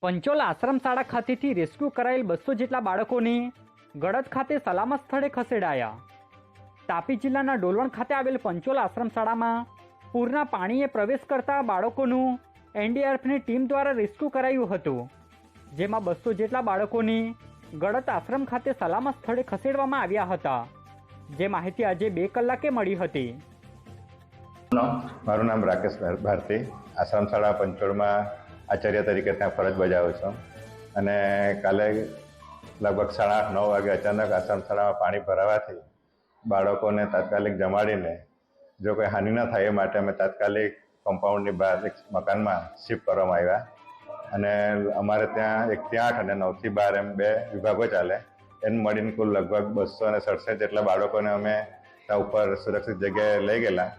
પંચોલ આશ્રમ શાળા ખાતેથી રેસ્ક્યુ કરાયેલ 200 જેટલા બાળકોને ગળદ ખાતે સલામત સ્થળે ખસેડાયા। તાપી જિલ્લાના ડોલવણ ખાતે આવેલ પંચોલ આશ્રમ શાળામાં પૂરના પાણીએ પ્રવેશ કરતા બાળકોનું એનડીઆરએફની ટીમ દ્વારા રેસ્ક્યુ કરાયું હતું, જેમાં 200 જેટલા બાળકોને ગળદ આશ્રમ ખાતે સલામત સ્થળે ખસેડવામાં આવ્યા હતા, જે માહિતી આજે 2 કલાકે મળી હતી। મારું નામ રાકેશ ભારતી, આશ્રમ શાળા પંચોળમાં આચાર્ય તરીકે ત્યાં ફરજ બજાવું છું અને કાલે લગભગ 8:30-9 વાગે અચાનક આશ્રમ શાળામાં પાણી ભરાવાથી બાળકોને તાત્કાલિક જમાડીને જો કોઈ હાનિ ન થાય એ માટે અમે તાત્કાલિક કમ્પાઉન્ડની બહાર એક મકાનમાં શિફ્ટ કરવામાં આવ્યા અને અમારે ત્યાં 1 થી 8 અને 9 થી 12 એમ 2 વિભાગો ચાલે। એમ મળીને કુલ લગભગ 267 જેટલા બાળકોને અમે ત્યાં ઉપર સુરક્ષિત જગ્યાએ લઈ ગયેલા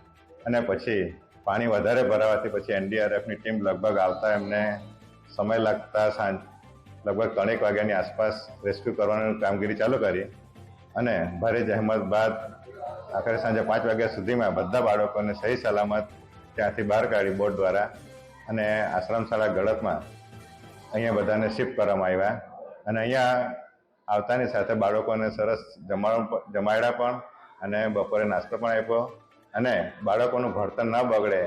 અને પછી પાણી વધારે ભરાવાથી પછી એનડીઆરએફની ટીમ લગભગ આવતા એમને સમય લાગતા લગભગ 3 વાગ્યાની આસપાસ રેસ્ક્યુ કરવાની કામગીરી ચાલુ કરી અને ભારે જહેમત બાદ આખરે સાંજે 5 વાગ્યા સુધીમાં બધા બાળકોને સહી સલામત ત્યાંથી બહાર કાઢી બોટ દ્વારા અને આશ્રમ શાળા ગળતમાં અહીંયા બધાને શિફ્ટ કરવામાં આવ્યા અને અહીંયા આવતાની સાથે બાળકોને સરસ જમાડ્યા પણ અને બપોરે નાસ્તો પણ આપ્યો અને બાળકોનું ભણતર ન બગડે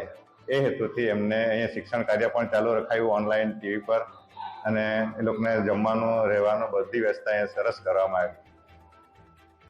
એ હેતુથી એમને અહીંયા શિક્ષણ કાર્ય પણ ચાલુ રખાયું ઓનલાઈન ટીવી પર અને એ લોકોને જમવાનું રહેવાનું બધી વ્યવસ્થા અહીંયા સરસ કરવામાં આવી।